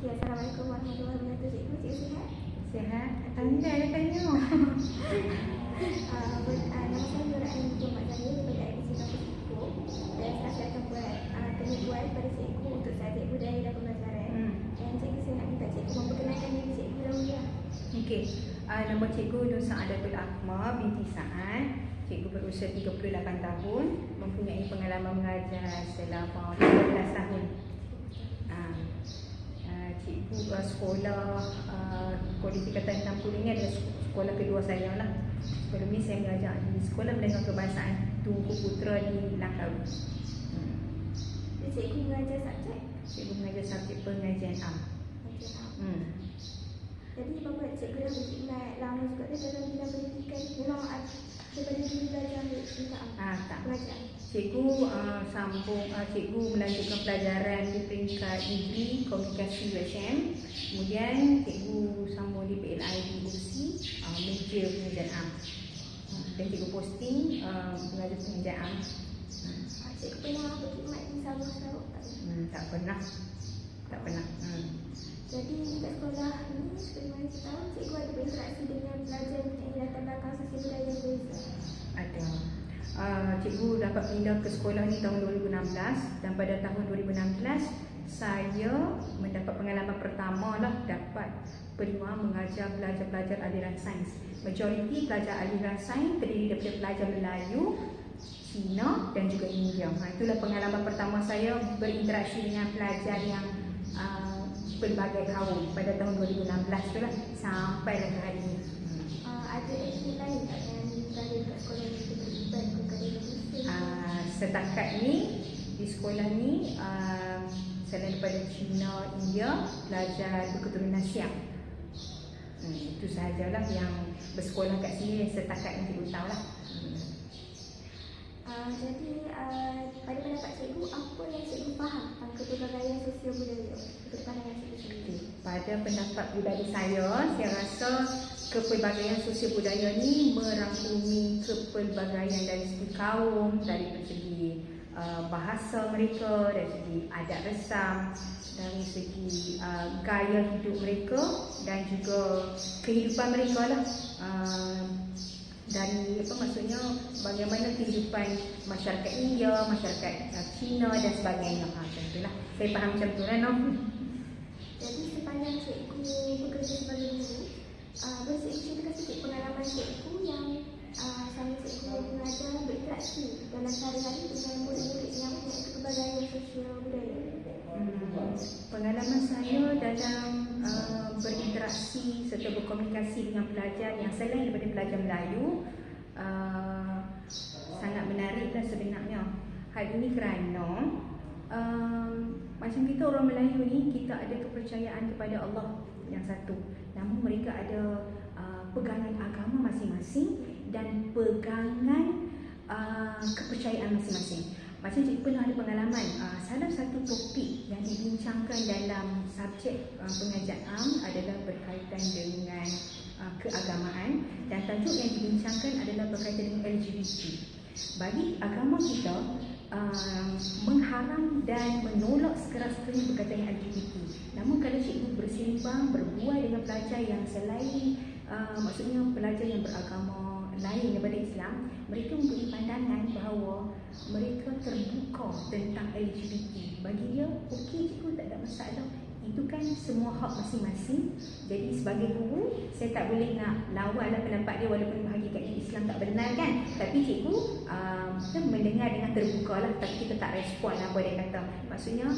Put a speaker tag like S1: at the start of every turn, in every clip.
S1: Okay, Assalamualaikum warahmatullahi wabarakatuh. Cikgu, cikgu sihat?
S2: Sihat? Pandai dah tanya.
S1: Nama saya Nur Aini Muhammad Zahir daripada IDC Kampus Ipoh. Dan saya akan buat penyeguan pada cikgu untuk subjek budaya dan pembelajaran. Dan cikgu, saya nak minta cikgu memperkenalkan diri cikgu dahulu lah.
S2: Okey. Nama cikgu Nur Saadatul Akmal binti Saad. Cikgu berusia 38 tahun, mempunyai pengalaman mengajar selama 12 tahun. Cikgu sekolah Kualiti Tingkatan 60 ini adalah sekolah kedua saya lah. Sebelum ni saya mengajar di Sekolah Menengah Kebahasaan Tunku Putra di Langkawi.
S1: Jadi cikgu mengajar subjek?
S2: Cikgu mengajar subjek pengajian am.
S1: Jadi bapak cikgu dah berkhidmat lama juga dalam bidang pendidikan. Memang daripada dulu belajar minta
S2: Tak.
S1: pengajian.
S2: Cikgu cikgu melanjutkan pelajaran di peringkat degree komunikasi USM. Kemudian cikgu sambung di PLI di UC, major pengajian am. Dan cikgu posting mengajar pengajian am.
S1: Cikgu pernah berkhidmat di Sabah Sarawak tak?
S2: Tak pernah.
S1: Jadi kat sekolah ni, seperti mana kita tahu, cikgu ada berinteraksi dengan pelajar yang latar belakang sosial budaya yang berbeza.
S2: Ada. Cikgu dapat pindah ke sekolah ni tahun 2016 dan pada tahun 2016 saya mendapat pengalaman pertama lah dapat peluang mengajar pelajar-pelajar aliran sains. Majoriti pelajar aliran sains terdiri daripada pelajar Melayu, Cina dan juga India. Itulah pengalaman pertama saya berinteraksi dengan pelajar yang pelbagai kaum pada tahun 2016 tu lah sampai ke hari ini.
S1: Ada aktiviti lain tak yang berada dekat sekolah ni kita terlibat perkara Indonesia?
S2: Setakat ni di sekolah ni selain daripada Cina, India, pelajar berketurunan Siam. Itu sahajalah yang bersekolah kat sini setakat yang cikgu tahu lah.
S1: Jadi pada pendapat cikgu, apa yang cikgu faham tentang kepelbagaian sosial budaya untuk pandangan cikgu sendiri?
S2: Pada pendapat pribadi saya rasa kepelbagaian sosial budaya ni merangkumi kepelbagaian dari segi kaum, dari segi bahasa mereka, dari segi adat resam, dari segi gaya hidup mereka dan juga kehidupan mereka lah. Dari maksudnya bagaimana kehidupan masyarakat India, masyarakat Cina dan sebagainya. Macam itulah. Saya faham macam tu lah.
S1: Jadi sepanjang cikgu bekerja sebagai guru, boleh cikgu ceritakan sikit pengalaman cikgu yang sama cikgu mengajar berinteraksi dalam sehari-hari dengan murid-murid yang mempunyai kepelbagaian sosial budaya.
S2: Pengalaman saya dalam berinteraksi serta berkomunikasi dengan pelajar yang selain daripada pelajar Melayu sangat menariklah sebenarnya. Hal ini kerana macam kita orang Melayu ni, kita ada kepercayaan kepada Allah yang satu. Namun mereka ada pegangan agama masing-masing dan pegangan kepercayaan masing-masing. Macam cikgu pernah ada pengalaman, salah satu topik yang dibincangkan dalam subjek pengajian am adalah berkaitan dengan keagamaan dan tajuk yang dibincangkan adalah berkaitan dengan LGBT. Bagi agama kita, mengharam dan menolak sekeras-kerasnya berkaitan dengan LGBT. Namun kalau cikgu bersembang, berbual dengan pelajar yang selain, maksudnya pelajar yang beragama lain daripada Islam, mereka mempunyai pandangan bahawa mereka terbuka tentang LGBT. Bagi dia, okey cikgu, tak ada masalah. Itu kan semua hak masing-masing. Jadi sebagai guru, saya tak boleh nak lawanlah pendapat dia walaupun hakikatnya Islam tak benar kan. Tapi cikgu kita mendengar dengan terbuka lah, tapi kita tak respon apa dia kata. Maksudnya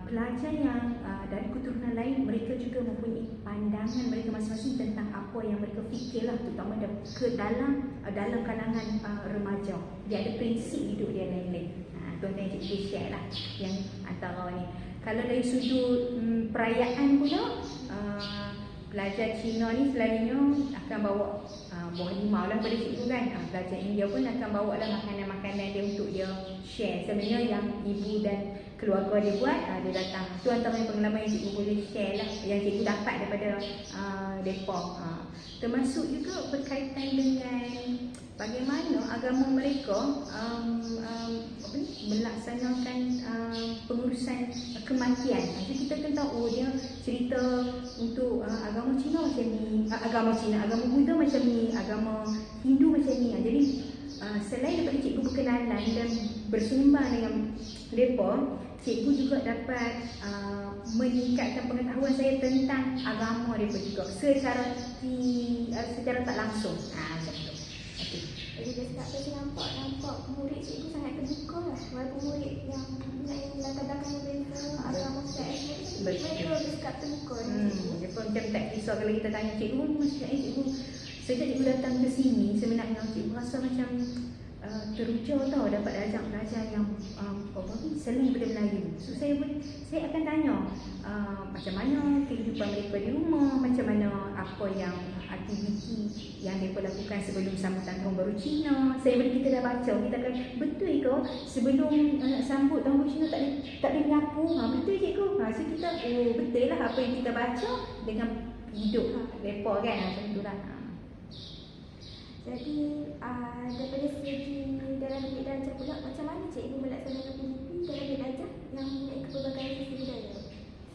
S2: pelajar yang dari keturunan lain, mereka juga mempunyai pandangan mereka masing-masing tentang apa yang mereka fikirlah, terutama ke dalam kalangan remaja. Dia ada prinsip hidup dia lain-lain. Tuan-tuan yang cikgu share lah yang antara ni. Kalau dari sudut perayaan pula, pelajar Cina ni selalunya akan bawa buah limau lah pada cikgu kan. Pelajar India pun akan bawa lah makanan-makanan dia untuk dia share. Sebenarnya yang ibu dan keluarga dia buat, dia datang. Itu antara pengalaman yang cikgu boleh share lah, yang cikgu dapat daripada mereka. Termasuk juga berkaitan dengan bagaimana agama mereka melaksanakan pengurusan kematian. Jadi kita kan tahu dia cerita untuk agama Cina macam ni, agama Buddha macam ni, agama Hindu macam ni. Jadi selain daripada cikgu berkenalan dan bersembang dengan mereka, cikgu juga dapat meningkatkan pengetahuan saya tentang agama mereka juga secara tak langsung. Macam tu. Okey.
S1: Jadi dia start tu nampak murid cikgu sangat terbuka lah. Walaupun murid yang latar belakang yang berbeza, agama saya mereka bersikap terbuka dengan cikgu.
S2: Dia pun macam tak risau kalau kita tanya cikgu, cikgu sejak cikgu datang ke sini sebenarnya cikgu rasa macam teruja tau dapat ajak belajar yang selain daripada Melayu. So saya akan tanya macam mana kehidupan mereka di rumah, macam mana apa yang aktiviti yang mereka lakukan sebelum sambutan Tahun Baru Cina. Kita dah baca, kita akan betul ke sebelum sambut Tahun Baru Cina tak boleh menyapu? Betul cikgu. So kita betul lah apa yang kita baca dengan hidup mereka kan, macam tu lah.
S1: Jadi daripada segi dalam bilik darjah pula, macam mana cikgu melaksanakan PDP dalam bilik darjah yang mempunyai kepelbagaian sisi budaya?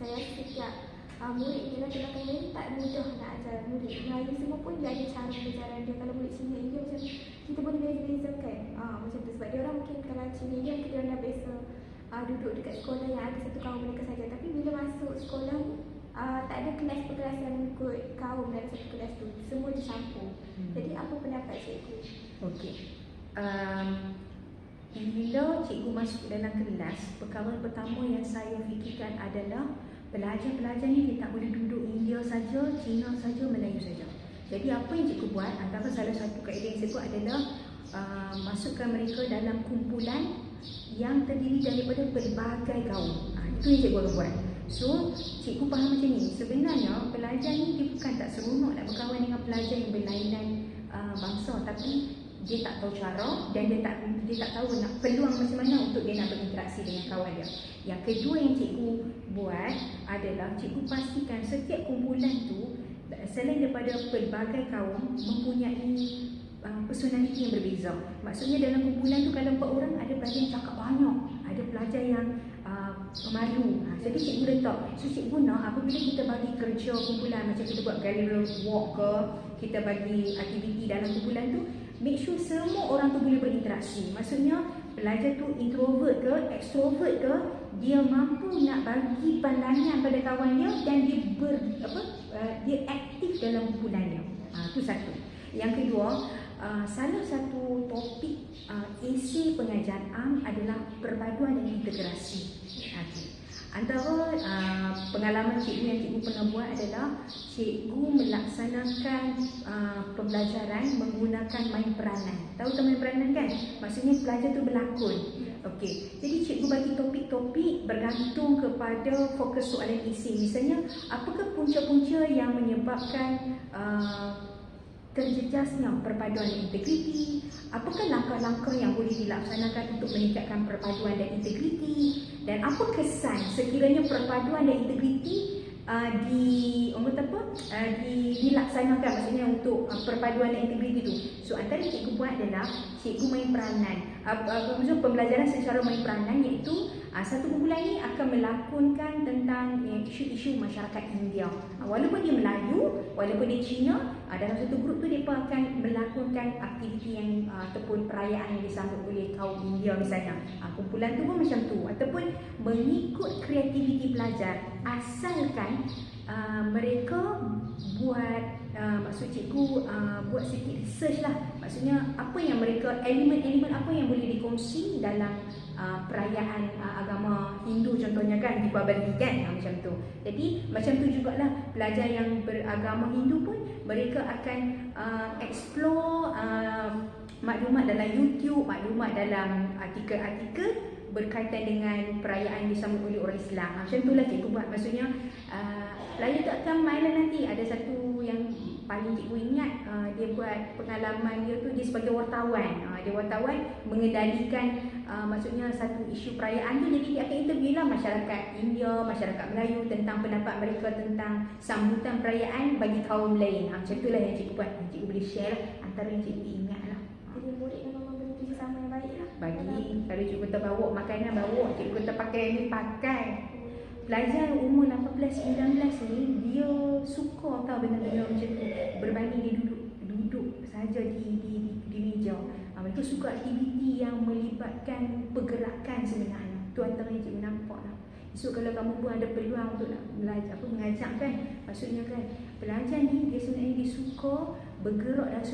S1: Saya rasa setiap murid di latar belakang lain tak mudah nak ajar murid Melayu semua pun dia ada cara pengajaran dia. Kalau murid Cina India macam kita boleh beza-bezakan macam tu, sebab dia orang mungkin kalau Cina India mungkin dia orang dah biasa duduk dekat sekolah yang ada satu kaum mereka saja, tapi bila masuk sekolah ni tak ada kelas perkelasan mengikut kaum dalam satu kelas tu, semua dicampur. Jadi apa pendapat cikgu?
S2: Okey. Bila cikgu masuk dalam kelas, perkara pertama yang saya fikirkan adalah pelajar-pelajar ni dia tak boleh duduk India saja, Cina saja, Melayu saja. Jadi apa yang cikgu buat, antara salah satu kaedah yang saya buat adalah masukkan mereka dalam kumpulan yang terdiri daripada pelbagai kaum. Itu yang cikgu akan buat. So, cikgu faham macam ni. Sebenarnya pelajar ni dia bukan tak seronok nak berkawan dengan pelajar yang berlainan bangsa, tapi dia tak tahu cara dan dia tak tahu nak peluang macam mana untuk dia nak berinteraksi dengan kawan dia. Yang kedua yang cikgu buat adalah cikgu pastikan setiap kumpulan tu selain daripada pelbagai kaum mempunyai personaliti yang berbeza. Maksudnya dalam kumpulan tu kalau 4 orang ada pelajar yang cakap banyak, ada pelajar yang pemalu. Jadi cikgu letak. So cikgu nak apabila kita bagi kerja kumpulan, macam kita buat gallery walk ke, kita bagi aktiviti dalam kumpulan tu, make sure semua orang tu boleh berinteraksi. Maksudnya pelajar tu introvert ke, extrovert ke, dia mampu nak bagi pandangan pada kawan dia dan dia aktif dalam kumpulannya. Itu satu. Yang kedua, salah satu topik esei pengajaran am adalah perpaduan dan integrasi. Antara pengalaman cikgu yang cikgu pernah buat adalah cikgu melaksanakan pembelajaran menggunakan main peranan. Tahu tak main peranan kan? Maksudnya pelajar tu berlakon. Okey. Jadi cikgu bagi topik-topik bergantung kepada fokus soalan esei. Misalnya, apakah punca-punca yang menyebabkan terjejasnya perpaduan dan integriti? Apakah langkah-langkah yang boleh dilaksanakan untuk meningkatkan perpaduan dan integriti? Dan apa kesan sekiranya perpaduan dan integriti dilaksanakan, maksudnya untuk perpaduan dan integriti itu. So antara cikgu buat adalah cikgu main peranan. Maksud pembelajaran secara main peranan, iaitu satu kumpulan ni akan melakonkan tentang isu-isu masyarakat India. Walaupun dia Melayu, walaupun dia Cina, dalam satu grup tu mereka akan melakonkan aktiviti yang ataupun perayaan yang disambut oleh kaum India misalnya. Kumpulan tu pun macam tu, ataupun mengikut kreativiti pelajar, asalkan mereka buat maksud cikgu buat sikit research lah. Maksudnya apa yang mereka, elemen-elemen apa yang boleh dikongsi dalam perayaan agama Hindu contohnya kan, Deepavali kan, macam tu. Jadi macam tu jugalah pelajar yang beragama Hindu pun mereka akan explore maklumat dalam YouTube, maklumat dalam artikel-artikel berkaitan dengan perayaan disambut oleh orang Islam. Macam itulah cikgu buat. Maksudnya pelajar tu akan main nanti. Ada satu yang paling cikgu ingat, dia buat pengalaman dia tu, dia sebagai wartawan. Dia wartawan mengendalikan maksudnya satu isu perayaan tu. Jadi dia akan interview lah masyarakat India, masyarakat Melayu tentang pendapat mereka tentang sambutan perayaan bagi kaum lain. Macam itulah yang cikgu buat. Cikgu boleh share antara yang cikgu ingat lah.
S1: Jadi murid memang memberi kerjasama yang baik baik lah.
S2: Bagi kalau cikgu kata bawa makanan, bawa. Cikgu kata pakai ni, pakai. Pelajar umur 18-19 ni dia suka tau benda-benda macam tu, berbanding dia duduk saja di meja. Mereka suka aktiviti yang melibatkan pergerakan sebenarnya. Tu antara yang cikgu nampak lah. So kalau kamu pun ada peluang untuk nak belajar, mengajar kan, maksudnya kan pelajar ni dia sebenarnya dia suka bergerak dalam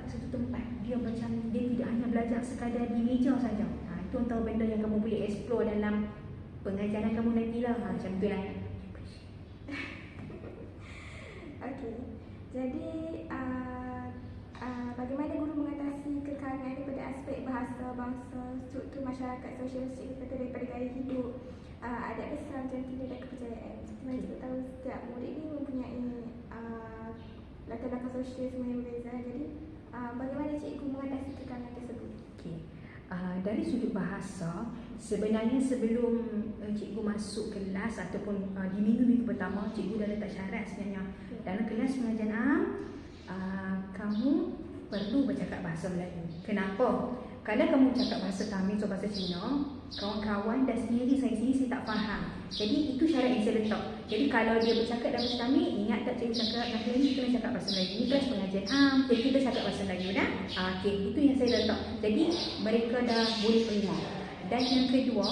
S2: satu tempat. Dia macam dia tidak hanya belajar sekadar di meja saja. Itu antara benda yang kamu boleh explore dalam pengajaran kamu nantilah. Macam tu lah.
S1: Okey. Jadi bagaimana guru mengatasi kekalangan daripada aspek bahasa, bangsa, struktur masyarakat, sosial, kata daripada gaya hidup, adat besar, jantina dan kepercayaan. Seperti mana cikgu tahu, setiap murid ini mempunyai latar belakang sosial semua yang berbeza. Jadi bagaimana cikgu mengatasi kekalangan tersebut?
S2: Okay. Dari sudut bahasa, sebenarnya sebelum cikgu masuk kelas ataupun di minggu-minggu pertama, cikgu dah letak syarat sebenarnya. Dalam kelas pengajian kamu perlu bercakap bahasa Melayu. Kenapa? Kalau kamu cakap bahasa Tamil atau bahasa Cina, kawan-kawan dan sendiri saya tak faham. Jadi itu syarat yang saya letak. Jadi kalau dia bercakap dalam bahasa Tamil, ingat tak cikgu cakap nanti ni kita nak cakap bahasa Melayu. Ini kelas pengajian jadi kita cakap bahasa Melayu dah. Okey, itu yang saya letak. Jadi mereka dah boleh terima. Dan yang kedua,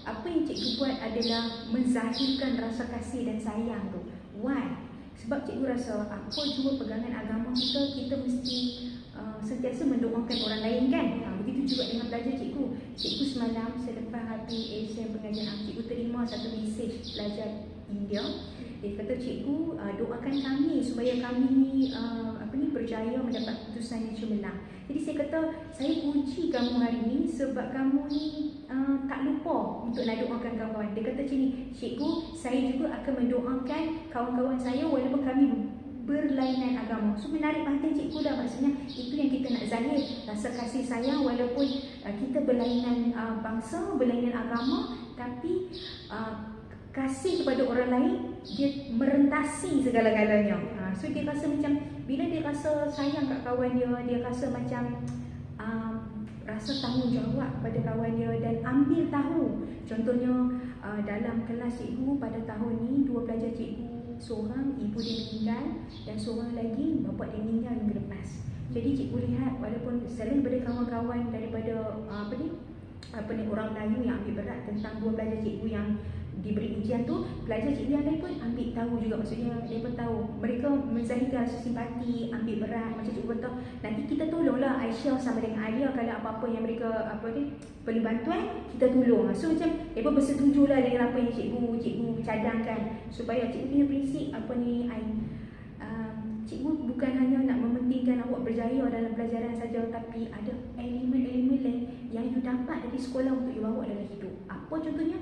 S2: apa yang cikgu buat adalah menzahirkan rasa kasih dan sayang tu. Why? Sebab cikgu rasa apa jua pegangan agama kita mesti sentiasa mendoakan orang lain kan. Begitu juga dengan pelajar cikgu. Cikgu semalam selepas habis ASM pengajian, cikgu terima satu mesej pelajar India. Dia kata, cikgu doakan kami supaya kami berjaya mendapat keputusan yang cemerlang. Jadi saya kata, saya puji kamu hari ini sebab kamu ni tak lupa untuk nak doakan kawan-kawan. Dia kata macam ni, cikgu, saya juga akan mendoakan kawan-kawan saya walaupun kami berlainan agama. So menarik perhatian cikgu dah, maksudnya itu yang kita nak zahir, rasa kasih sayang walaupun kita berlainan bangsa, berlainan agama, tapi kasih kepada orang lain dia merentasi segala-galanya. So dia rasa macam bila dia rasa sayang kat kawan dia rasa macam rasa tanggungjawab pada kawan dia dan ambil tahu. Contohnya dalam kelas cikgu pada tahun ni 2 pelajar cikgu, seorang ibu dia meninggal dan seorang lagi bapa dia meninggal minggu lepas. Jadi cikgu lihat walaupun selain daripada kawan-kawan daripada orang Melayu yang ambil berat tentang 2 pelajar cikgu yang diberi ujian tu, pelajar cikgu yang lain pun ambil tahu juga, maksudnya mereka tahu, mereka menzahirkan rasa simpati, ambil berat. Macam cikgu kata, nanti kita tolonglah Aisyah sama dengan Alia kalau apa-apa yang mereka perlu bantuan, kita tolong. So macam mereka bersetujulah dengan apa yang cikgu cadangkan, supaya cikgu punya prinsip cikgu bukan hanya nak mementingkan awak berjaya dalam pelajaran saja, tapi ada elemen-elemen lain yang you dapat dari sekolah untuk you bawa dalam hidup. Apa contohnya?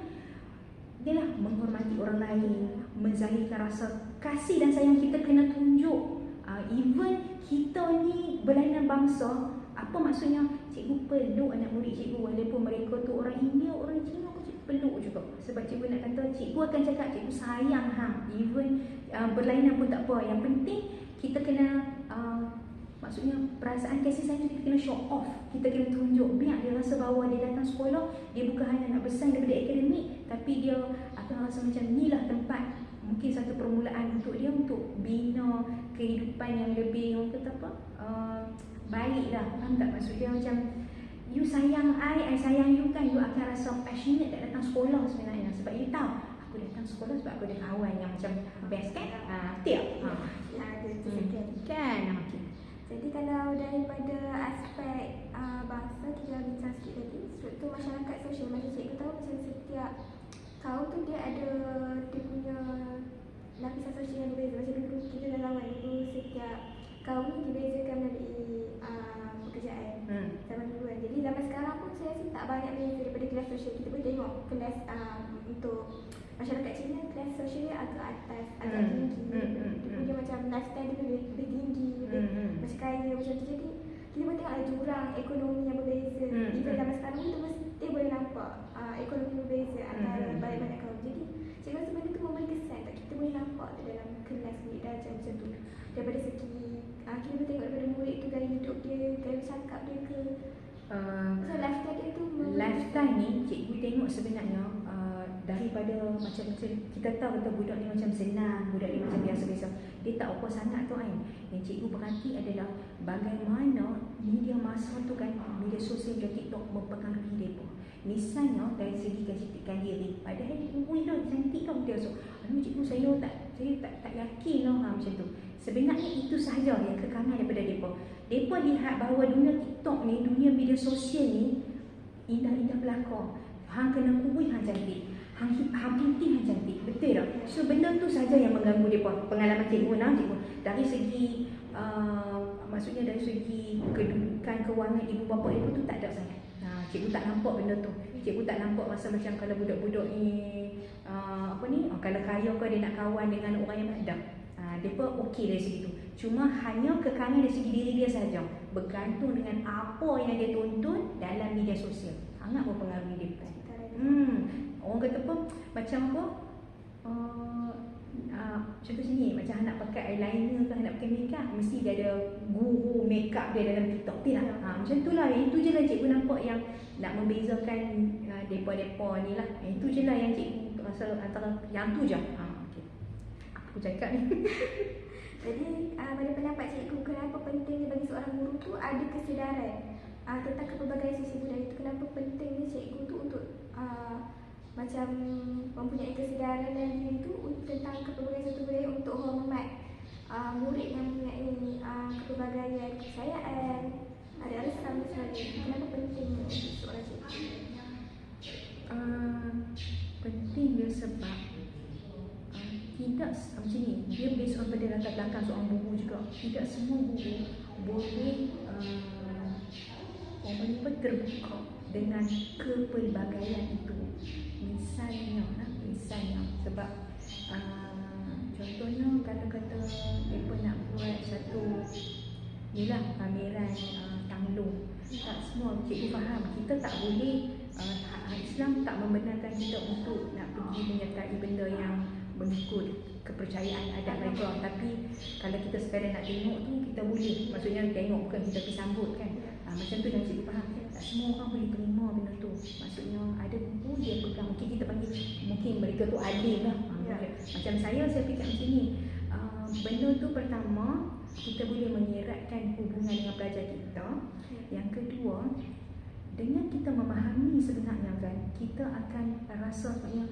S2: Ialah menghormati orang lain, menzahirkan rasa kasih dan sayang. Kita kena tunjuk, even kita ni berlainan bangsa. Apa maksudnya? Cikgu peluk anak murid cikgu walaupun mereka tu orang India, orang Cina pun cikgu peluk juga. Sebab cikgu nak kata, cikgu akan cakap cikgu sayang even berlainan pun tak apa. Yang penting kita kena maksudnya perasaan kasih sayang kita kena show off. Kita kena tunjuk, biar dia rasa bahawa dia datang sekolah, dia bukan hanya nak bersaing daripada akademik, tapi dia akan rasa macam inilah tempat, mungkin satu permulaan untuk dia untuk bina kehidupan yang lebih, orang kata apa, baik lah. Faham tak maksud dia? Macam you sayang I sayang you kan, you akan rasa passionate tak datang sekolah sebenarnya. Sebab you tahu, aku datang sekolah sebab aku ada kawan yang macam best kan? Tiap kan?
S1: Jadi kalau daripada aspek bangsa, kita bincang sikit tadi, struktur masyarakat sosial. Macam cikgu tahu, macam setiap kaum tu dia ada dia punya lapisan sosial yang berbeza. Macam dulu kita dah lama dulu, setiap kaum ni dibezakan melalui pekerjaan zaman dulu kan. Jadi zaman sekarang pun saya rasa tak banyak beza daripada kelas sosial. Kita boleh tengok kelas untuk masyarakat Cina, kelas sosial dia agak atas, agak tinggi. Dia punya macam lifestyle dia lebih tinggi, macam kaya macam tu. Jadi kita boleh tengok ada jurang ekonomi yang berbeza. Even zaman sekarang kita mesti boleh nampak ekonomi berbeza antara banyak-banyak kaum. Jadi saya rasa benda tu memberi kesan tak, kita boleh nampak dalam kelas murid darjah macam tu. Daripada segi kita boleh tengok daripada murid tu, gaya hidup dia, gaya bercakap dia ke, so lifestyle dia
S2: daripada macam kita tahu kata budak ni macam senang, budak ni macam biasa-biasa, dia tak apa sangat tu kan. Yang cikgu perhati adalah bagaimana media masa tu kan, media sosial macam TikTok mempengaruhi mereka. Misalnya dari segi kecantikan diri, padahal wih dah cantik dah dia so, aduh cikgu saya tak yakin lah macam tu. Sebenarnya itu sahaja yang kekangan daripada mereka. Mereka lihat bahawa dunia TikTok ni, dunia media sosial ni indah-indah belaka. Hang kena kuih hang cantik, hang putih hang cantik, betul tak? So benda tu saja yang mengganggu mereka. Pengalaman cikgu cikgu dari segi maksudnya dari segi kedudukan kewangan ibu bapa ibu tu tak ada sangat. Cikgu tak nampak benda tu. Cikgu tak nampak rasa macam kalau budak-budak ni kalau kaya ke dia nak kawan dengan orang yang ada. Mereka okey dari segi tu. Cuma hanya kekangan dari segi diri dia saja, bergantung dengan apa yang dia tonton dalam media sosial. Sangat berpengaruh dia. Orang kata apa, macam apa, contoh sini, macam nak pakai eyeliner ke, nak pakai makeup, mesti dia ada guru makeup dia dalam TikTok, tidak? Macam tu lah, itu je lah cikgu nampak yang nak membezakan depa-depa ni lah. Itu je lah yang cikgu rasa antara yang tu je. Okay. Aku cakap ni.
S1: Jadi pada pendapat cikgu, kenapa pentingnya bagi seorang guru tu ada kesedaran tentang kepelbagaian sisi budaya itu? Kenapa pentingnya cikgu tu untuk macam mempunyai kesedaran dan diri tu tentang kepelbagaian satu budaya, untuk hormat murid yang mempunyai kepelbagaian, kepercayaan, ada resam dan sebagainya. Kenapa pentingnya untuk seorang cikgu?
S2: Penting dia sebab tidak macam ni, dia based on pada latar belakang seorang guru juga. Tidak semua guru boleh terbuka dengan kepelbagaian itu. Misalnya sebab contohnya kalau kata mereka nak buat satu inilah pameran tanglung, tak semua cikgu faham. Kita tak boleh, Islam tak membenarkan kita untuk nak pergi menyertai benda yang mengikut kepercayaan adat mereka. Tapi kalau kita sekadar nak tengok tu, kita boleh. Maksudnya tengok, bukan kita pergi sambut kan. Macam tu yang cikgu faham. Tak semua orang boleh terima benda tu. Maksudnya ada buku dia pegang, mungkin kita panggil, mungkin mereka tu alim lah. Macam saya fikir macam ni. Benda tu pertama, kita boleh menyeratkan hubungan dengan pelajar kita. Yang kedua, dengan kita memahami sebenarnya kan, kita akan rasa sebenarnya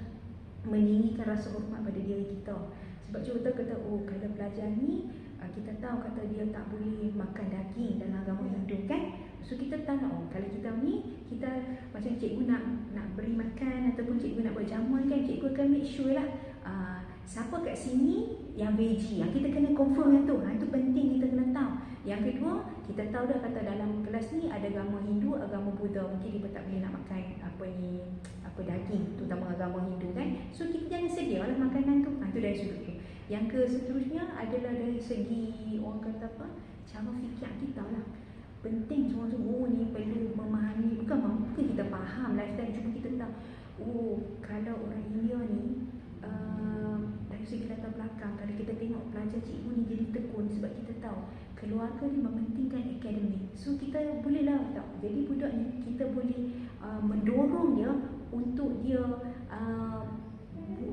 S2: meninggikan rasa hormat pada diri kita. Sebab kita kata, oh kalau pelajar ni kita tahu kata dia tak boleh makan daging dalam agama Hindu kan. So kita tahu, oh kalau kita ni, kita macam cikgu nak beri makan ataupun cikgu nak buat jamuan kan, cikgu akan make sure lah siapa kat sini yang veggie, yang kita kena confirm yang tu. Itu penting kita kena tahu. Yang kedua, kita tahu dah kata dalam kelas ni ada agama Hindu, agama Buddha, mungkin dia tak boleh nak makan daging, terutama agama Hindu kan. So kita jangan sedialah makanan tu. Itu dari sudut tu. Yang seterusnya adalah dari segi orang kata apa, cara fikir kita lah. Penting semua tu, ni perlu memahami, bukan kita faham lifestyle, cuma kita tahu, oh kalau orang India ni dari segi latar belakang, kalau kita tengok pelajar cikgu ni jadi tekun, sebab kita tahu keluarga ni mementingkan akademik. So kita boleh lah tak, jadi budak ni kita boleh mendorong dia untuk dia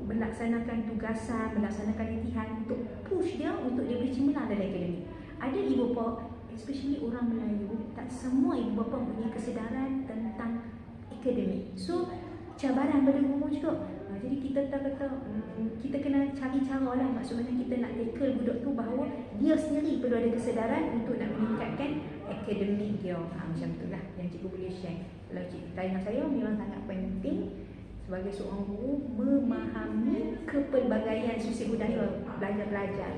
S2: melaksanakan tugasan, melaksanakan latihan, untuk push dia untuk dia boleh cemerlang dalam akademik. Ada ibu bapa, especially orang Melayu, tak semua ibu bapa punya kesedaran tentang akademik. So cabaran pada guru juga. Jadi kita tak kata, kita kena cari cara lah. Maksudnya kita nak tackle budak tu bahawa dia sendiri perlu ada kesedaran untuk nak meningkatkan akademik dia. Macam tu lah yang cikgu boleh share. Kalau cikgu tanya saya, memang sangat penting sebagai seorang guru memahami kepelbagaian sosial budaya pelajar-pelajar.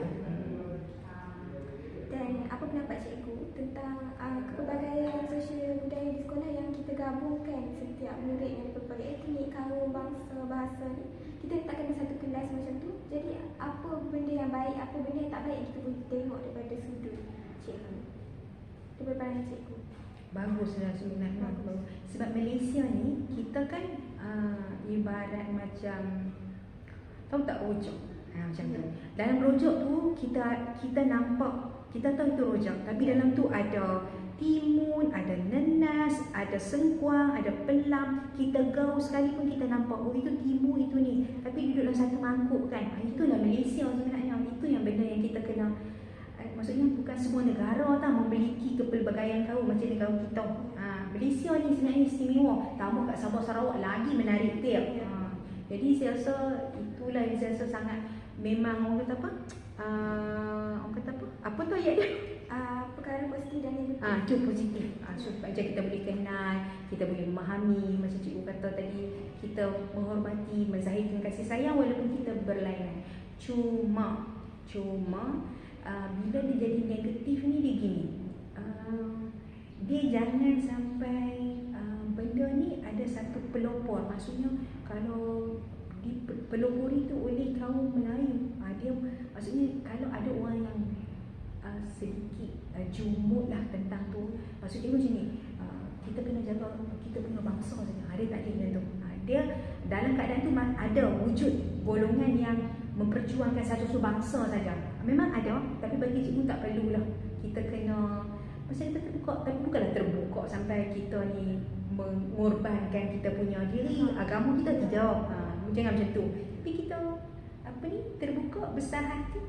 S1: Dan apa pendapat cikgu tentang kepelbagaian sosial budaya di sekolah yang kita gabungkan setiap murid yang berbagai etnik, kaum, bangsa, bahasa ni? Kita letakkan dalam satu kelas macam tu. Jadi apa benda yang baik, apa benda yang tak baik, kita boleh tengok daripada sudut cikgu, daripada pandangan cikgu.
S2: Baguslah sebenarnya. Sebab Malaysia ni, kita kan ibarat macam, tahu tak rojak? Macam tu. Dalam rojak tu kita nampak, kita tahu itu rojak, tapi dalam tu ada timun, ada nenas, ada sengkuang, ada pelam. Kita gaul sekalipun kita nampak, oh itu timun, itu ni. Tapi duduk dalam satu mangkuk kan. Itulah Malaysia sebenarnya. Itu yang benda yang kita kena. Maksudnya bukan semua negara memiliki kepelbagaian kaum macam negara kita. Malaysia ni sebenarnya istimewa. Tambah kat Sabah Sarawak lagi menarik dia. Jadi saya rasa itulah yang saya rasa sangat memang orang kata apa? Orang kata apa? Apa tu ayat dia?
S1: Perkara positif dan negatif.
S2: Itu positif. Supaya kita boleh kenal, kita boleh memahami. Macam cikgu kata tadi, kita menghormati, menzahirkan kasih sayang walaupun kita berlainan. Cuma bila dia jadi negatif ni dia gini. Dia jangan sampai benda ni ada satu pelopor. Maksudnya kalau dipelopori tu oleh kaum Melayu, dia maksudnya kalau ada orang yang sedikit jumut lah tentang tu, maksudnya macam ni, kita kena jaga, kita punya bangsa saja. Dia tak ada benda tu. Dia dalam keadaan tu ada wujud golongan yang memperjuangkan satu bangsa saja. Memang ada, tapi bagi cikgu tak perlulah kita kena macam kita terbuka, tapi bukanlah terbuka sampai kita ni mengorbankan kita punya diri, agama kita tidak. Jangan macam tu. Tapi kita terbuka, besar hati,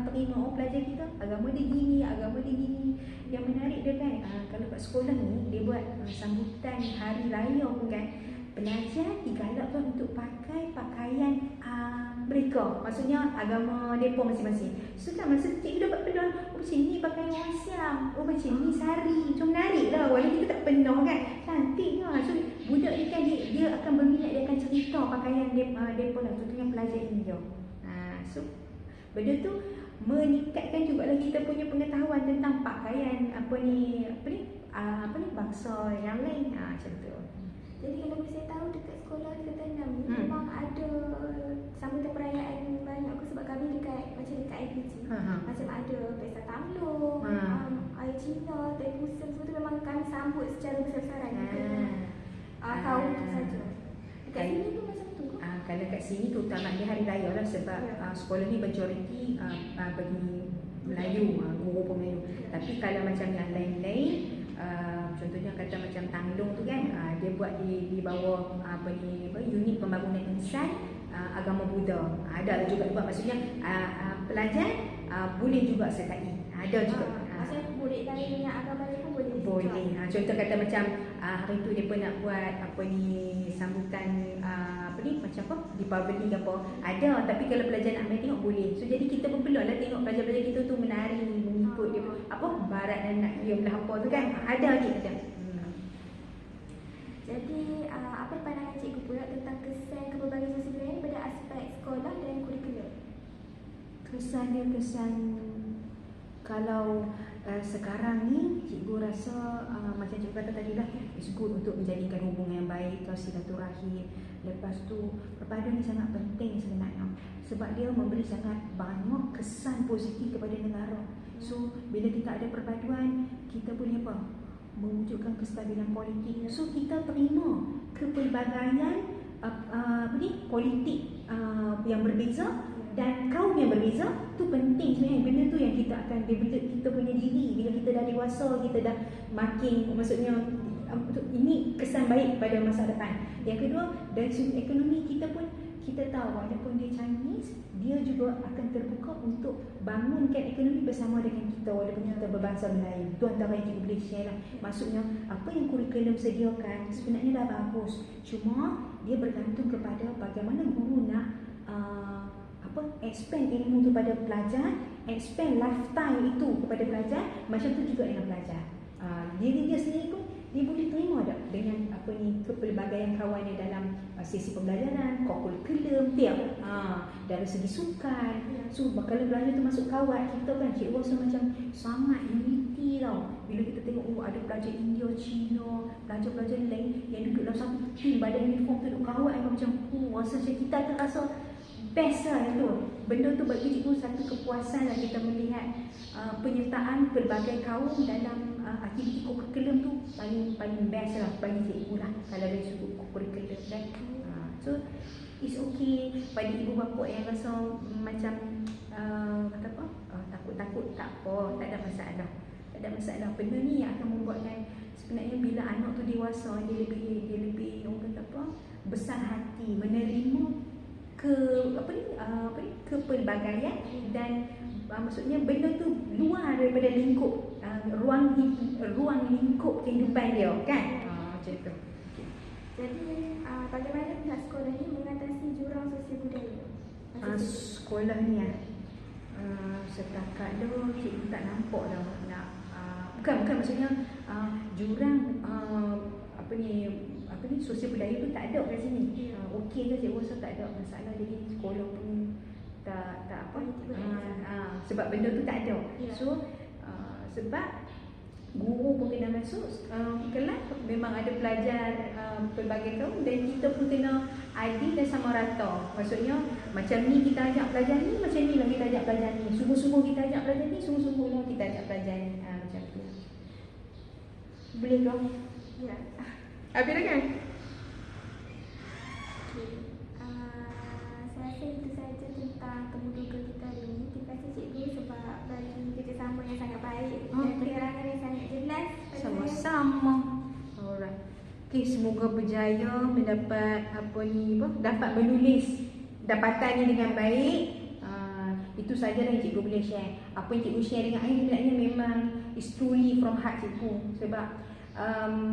S2: terima orang pelajar kita, agama dia gini, agama dia gini. Yang menarik dia kan, kalau kat sekolah ni dia buat sambutan hari raya pun kan, pelajar digalakkan untuk pakai pakaian mereka, maksudnya agama mereka masing-masing. So kan masa cikgu dapat peluang, macam ni pakaian orang Siam, macam ni sari, macam menarik lah. Walaupun kita tak pernah kan, cantiknya. So budak ni kan dia akan berminat, dia akan cerita pakaian mereka lah, contohnya pelajar India. So benda tu meningkatkan juga lah kita punya pengetahuan tentang pakaian bangsa yang lain. Macam tu.
S1: Jadi kalau saya tahu dekat sekolah dekat Tanam memang ada sambutan perayaan banyak aku, sebab kami dekat macam dekat IPG. Macam ada pesta Tamlung, air Cina, Teh Pusat, semua tu memang kami sambut secara besar-besaran. Kaum tu saja. Dekat sini pun macam tu.
S2: Kalau kat sini terutama dia hari raya lah, sebab sekolah ni majoriti bagi Melayu, guru pun Melayu. Tapi kalau macam yang lain-lain, contohnya kata macam Tanglung tu kan, dia buat di bawah unit pembangunan insan agama Buddha. Ada juga buat, maksudnya pelajar boleh juga sertai. Ada juga.
S1: Maksudnya boleh lain yang agama lain pun boleh.
S2: Boleh. Contoh kata macam hari tu dia pun nak buat sambutan macam apa, Deepavali ke apa. Ada, tapi kalau pelajar nak main tengok boleh. So jadi kita pun perlu lah tengok pelajar-pelajar kita tu menari mengikut dia barat dan nak dia belah apa tu kan. Ada lagi macam.
S1: Jadi apa pandangan cikgu pula tentang kesan kepelbagaian sosial budaya pada aspek sekolah dan kurikulum?
S2: Kesan kalau sekarang ni cikgu rasa macam cikgu kata tadi lah, it's good untuk menjadikan hubungan yang baik, silaturahim. Lepas tu perpaduan ni sangat penting sebenarnya, sebab dia memberi sangat banyak kesan positif kepada negara. So bila kita ada perpaduan, kita boleh mewujudkan kestabilan politik. So kita terima kepelbagaian politik yang berbeza dan kaum yang berbeza. Tu penting sebenarnya. Benda tu yang kita akan develop kita punya diri bila kita dah dewasa, kita dah makin, maksudnya ini kesan baik pada masa depan. Yang kedua, dari segi ekonomi kita pun kita tahu walaupun dia Chinese, dia juga akan terbuka untuk bangunkan ekonomi bersama dengan kita walaupun kita berbangsa Melayu. Itu antara yang kita boleh share lah. Maksudnya apa yang kurikulum sediakan sebenarnya dah bagus, cuma dia bergantung kepada bagaimana guru nak expand ilmu tu pada pelajar, expand lifetime itu kepada pelajar. Macam tu juga dengan pelajar. Diri dia sendiri pun dia boleh terima tak dengan kepelbagaian kawannya dalam sesi pembelajaran, kurikulum tiap dari segi sukan. So kalau pelajar tu masuk kawan kita kan, cikgu rasa macam sangat unity tau. Bila kita tengok ada pelajar India, Cina, pelajar-pelajar lain yang duduk dalam satu team, badan uniform tu duduk kawan, macam rasa macam kita akan rasa best lah itu. Benda tu bagi cikgu satu kepuasan lah, kita melihat penyertaan pelbagai kaum dalam aktiviti kurikulum tu paling best lah bagi cikgu lah kalau dari segi kurikulum kan. So it's okay pada ibu bapa yang rasa macam takut-takut, tak apa, tak ada masalah. tak ada masalah. Benda ni yang akan membuatkan sebenarnya bila anak tu dewasa, dia lebih orang kata apa, besar hati menerima kepelbagaian dan maksudnya benda tu luar daripada lingkup ruang lingkup kehidupan dia kan. Macam tu.
S1: Jadi bagaimana pihak sekolah ni mengatasi jurang sosial budaya?
S2: Sekolah ni setakat dah cikgu tak nampak dah nak bukan maksudnya jurang apa ni sosial budaya tu tak ada kat sini. Okey ke cikgu rasa tak ada masalah, jadi sekolah pun tak apa sebab benda tu tak ada. So sebab guru pun kena masuk kelas, memang ada pelajar pelbagai kaum dan kita pun kena adil dan sama rata. Maksudnya macam ni kita ajak pelajar ni, macam ni lah kita ajak pelajar ni, sungguh-sungguh kita ajak pelajar ni, sungguh-sungguh lah kita ajak pelajar ni. Macam tu. Boleh ke?
S1: Ya.
S2: Habis dah kan?
S1: Saya rasa itu saja tentang temu duga kita hari ini. Terima kasih cikgu sebab bagi kerjasama yang sangat baik dan penerangan yang sangat jelas.
S2: Sama-sama. Alright. Okay, semoga berjaya mendapat dapat menulis dapatan ni dengan baik. Itu sajalah yang cikgu boleh share. Apa yang cikgu share dengan saya sebenarnya memang is truly from heart cikgu. Sebab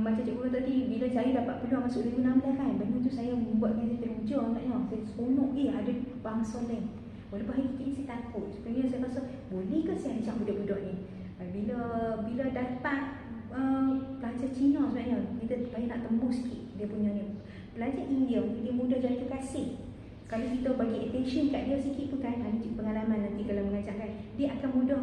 S2: macam cikgu kata tadi, bila saya dapat peluang masuk 2016 kan, benda tu saya membuatkan saya teruja agaknya. Saya seronok ada bangsa lain. Walaupun hari ini saya takut. Sebenarnya saya rasa boleh ke saya ajak budak-budak ni. Bila dapat pelajar Cina sebenarnya, kita supaya nak tembus sikit dia punya ni. Pelajar India, dia mudah jatuh kasih. Kalau kita bagi attention kat dia sikit tu kan, ada pengalaman nanti kalau mengajarkan, dia akan mudah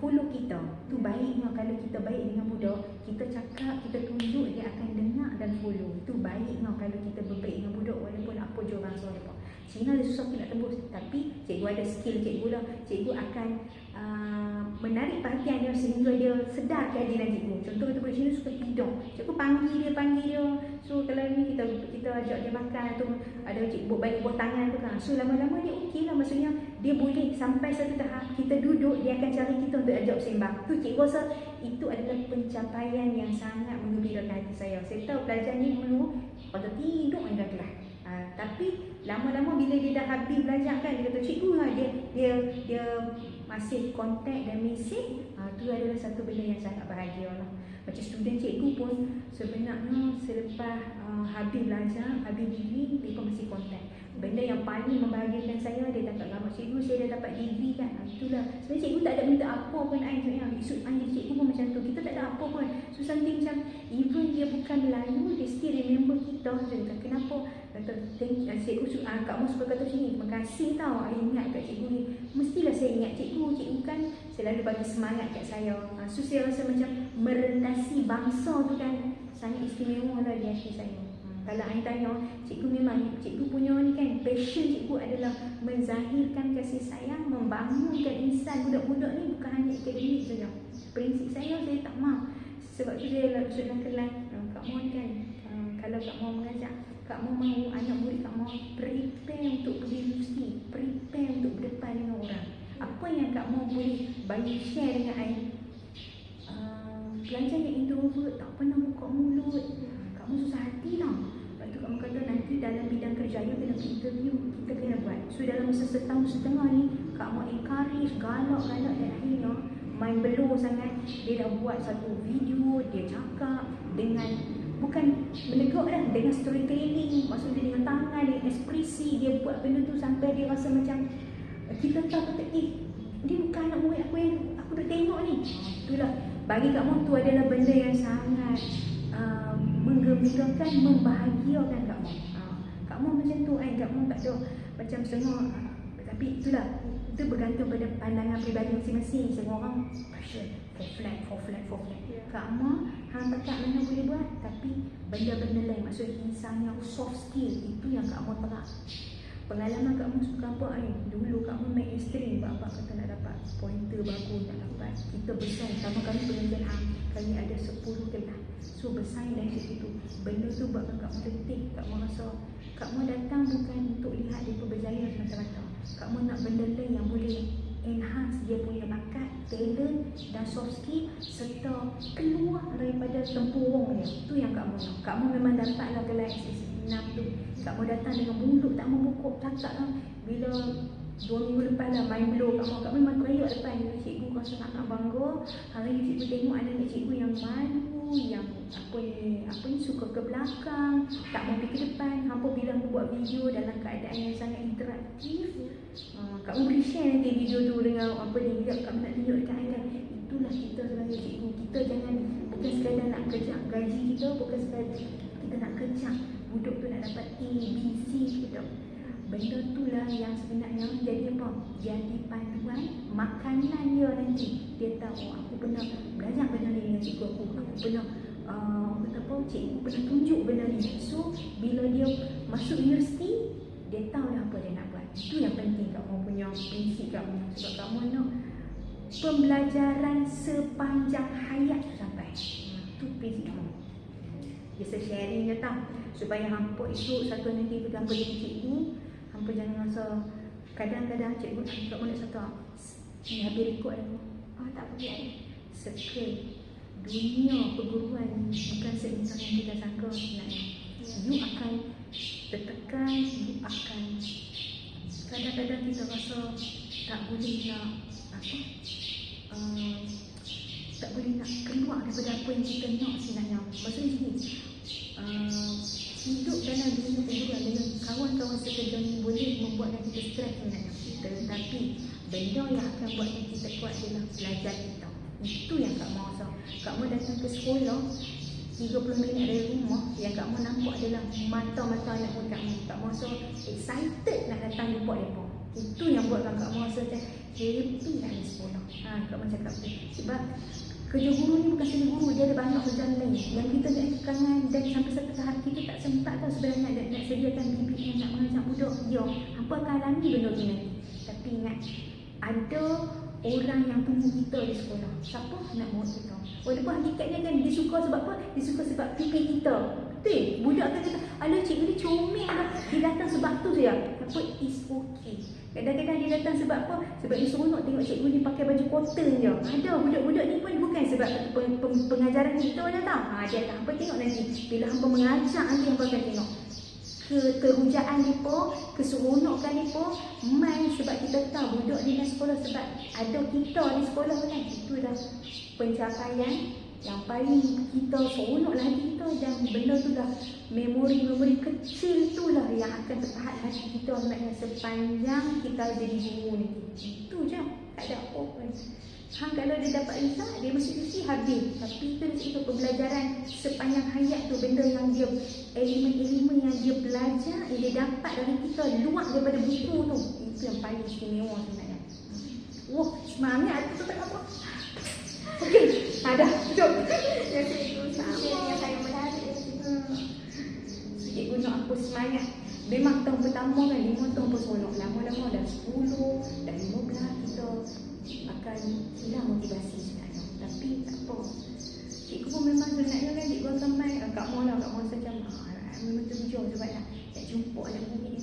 S2: follow kita. Tu baiknya kalau kita baik dengan budak, kita cakap, kita tunjuk, dia akan dengar dan follow. Tu baiknya kalau kita berbaik dengan budak walaupun apa jurang suara apa. Cina dia susah nak tembus, tapi cikgu ada skill cikgu lah. Cikgu akan menarik perhatian dia sehingga dia sedar keadilan cikgu. Contoh kita budak Cina suka tidur, cikgu panggil dia. So kalau ni kita ajak dia makan tu, ada cikgu bagi buah tangan tu kan. So lama-lama dia okey lah, maksudnya dia boleh sampai satu tahap kita duduk, dia akan cari kita untuk ajak sembang. Tu cikgu rasa itu adalah pencapaian yang sangat menggembirakan hati saya. Saya tahu pelajar ni dulu pada tidur dalam kelas. Tapi lama-lama bila dia dah habis belajar kan, dia kata cikgu lah, dia masih kontak dan mesej. Tu adalah satu benda yang sangat bahagia lah. Macam student cikgu pun sebenarnya selepas habis belajar, habis degree, mereka masih kontak. Benda yang paling membahagiakan saya, dia dapat gambar cikgu, saya dah dapat degree kan. Itulah, sebenarnya cikgu tak ada minta apa pun sebenarnya. Isu panggil cikgu pun macam tu, kita tak ada apa pun. So something macam, even dia bukan Melayu, dia still remember kita. Dia kata, kenapa? Kata, cikgu, Kak Mus suka kata sini, terima kasih tau, I ingat kat cikgu ni. Mestilah saya ingat cikgu kan selalu bagi semangat kat saya. So saya rasa macam merendasi bangsa tu kan sangat istimewa lah di hati saya. Kalau saya tanya, cikgu memang, cikgu punya ni kan, passion cikgu adalah menzahirkan kasih sayang, membangunkan insan budak-budak ni bukan hanya akademik saja. Prinsip saya tak mahu. Sebab tu saya masuk dalam kelas, Kak Mon kan, kalau Kak Mon mengajar, Kak Mon mahu anak murid Kak Mon prepare untuk pergi universiti, prepare untuk berdepan dengan orang. Apa yang Kak Mon boleh bagi share dengan saya? Pelajar yang introvert, tak pernah buka mulut, Kak Mon susah hati tau. Lepas tu Kak Mon kata nanti dalam bidang kerja you kena interview, kita kena buat. So dalam masa setahun setengah ni, Kak Mon encourage, galak dan akhirnya main below sangat. Dia dah buat satu video, dia cakap dengan bukan menegak dah, dengan storytelling, maksudnya dengan tangan, dengan ekspresi. Dia buat benda tu sampai dia rasa macam kita tahu kata, dia bukan anak murid aku yang aku dah tengok ni. Itulah, bagi Kak Mon tu adalah benda yang sangat menggembirakan, membahagiakan Kak Mon. Kak Mon macam tu kan, Kak Mon tak ada macam setengah. Tapi itulah, itu bergantung pada pandangan peribadi masing-masing. Semua orang passion for flat. Kak Mon hang tak mana boleh buat, tapi benda-benda lain, maksudnya insan yang soft skill, itu yang Kak Mon terang. Pengalaman Kak Mon suka apa dulu Kak Mon main string, bapa kata nak dapat pointer bagus, nak dapat, kita bersaing. Sama kali pengajian kami ada 10 kelas, so bersaing dari situ. Benda tu buatkan Kak Mon letih. Kak Mon rasa Kak Mon datang bukan untuk lihat dia berjaya semata-mata. Kak Mon nak benda lain yang boleh enhance dia punya bakat, talent dan soft skill serta keluar daripada tempurung dia. Tu yang Kak Mu nak. Kak Mu memang dapatlah gelar SSC 6 tu. Kak Mu datang dengan mulut tak membungkuk, cakap lah. Bila 2 minggu lepas lah main blow Kak Mu memang teriak depan dengan cikgu, rasa nak bangga. Hari ni cikgu tengok anak-anak cikgu yang malu, yang apa ni suka ke belakang, tak mau pergi ke depan. Hampa bila hampa buat video dalam keadaan yang sangat interaktif, Kak Mu boleh share nanti video tu dengan apa ni, biar Kak Mu nak tunjuk dekat anda. Itulah kita sebagai cikgu. Kita jangan bukan sekadar nak kejar gaji kita, bukan sekadar kita nak kejar budak tu nak dapat A, B, C gitu. Benda itulah yang sebenarnya jadi apa? Jadi panduan makanan dia nanti. Dia tahu, aku pernah belajar benda ni dengan cikgu aku pernah cikgu pernah tunjuk benda ni. So bila dia masuk universiti, dia tahu dah apa dia nak buat. Itu yang penting kamu punya prinsip kamu. Sebab kamu nak pembelajaran sepanjang hayat sampai. Itu prinsip kamu. Biasa sharing je tau, supaya hampa esok satu nanti bergambar dengan cikgu, hampa jangan rasa kadang-kadang cikgu kamu nak satu ni habis rekod aku. Tak apa biar sekali. Dunia perguruan bukan sebintang yang kita sangka sebenarnya. You akan tertekan, you akan kadang-kadang kita rasa tak boleh nak tak boleh nak keluar daripada apa yang kita nak sebenarnya. Maksudnya sini hidup dalam dunia perguruan dengan kawan-kawan sekerja ni boleh membuatkan kita stres sebenarnya. Tetapi benda yang akan buatkan kita kuat adalah belajar kita. Itu yang Kak Mu rasa. Kak Mu datang ke sekolah 30 minit dari rumah, yang Kak Mu nampak adalah mata-mata anak muda Kak Mu. Kak Mu rasa excited nak datang jumpa mereka. Itu yang buatkan Kak Mu rasa macam happy nak di sekolah. Kak Mu cakap tu. Sebab kerja guru ni bukan saja guru, dia ada banyak kerjaan lain yang kita nak kekangan, dan sampai satu tahap kita tak sempat tau sebenarnya nak sediakan bibit yang nak mengajar budak. Ya, apa akan alami benda tu nanti. Tapi ingat, ada orang yang tunggu kita di sekolah. Siapa nak murid kita? Walaupun hakikatnya kan dia suka sebab apa? Dia suka sebab pipi kita. Betul? Budak kan kata, alah cikgu ni comel lah. Dia datang sebab tu saja. Apa? It's okay. Kadang-kadang dia datang sebab apa? Sebab dia seronok tengok cikgu ni pakai baju cotton je. Ada budak-budak ni pun bukan sebab pengajaran kita je tau. Dia tak hampa tengok nanti. Bila hampa mengajar nanti hampa akan tengok keterhujaan mereka, keseronokan mereka, main sebab kita tahu budak di sekolah sebab ada kita di sekolah kan. Itu dah pencapaian yang paling kita seronok lagi kita, dan benda tu dah memori-memori kecil itulah yang akan terpahat hati kita sebenarnya sepanjang kita jadi guru ni. Itu je, tak ada apa pun. Kalau dia dapat risau, dia mesti habis. Tapi itu dia pembelajaran sepanjang hayat tu, benda yang dia, elemen-elemen yang dia belajar, yang dia dapat dari kita, luar daripada buku tu. Itu yang paling istimewa sebenarnya. Wah, semangat tu tak apa. Okey, dah, jom.
S1: Yang cikgu sama yang saya menarik.
S2: Cikgu nak aku semangat. Memang tahun pertama kan 5 tahun pun seronok. Lama-lama dah 10, dah 15 kita akan hilang motivasi sebenarnya. Tapi tak apa. Cikgu pun memang sebenarnya kan cikgu akan main. Kak Mu lah, Kak Mu macam memang terjujur sebab nak jumpa anak murid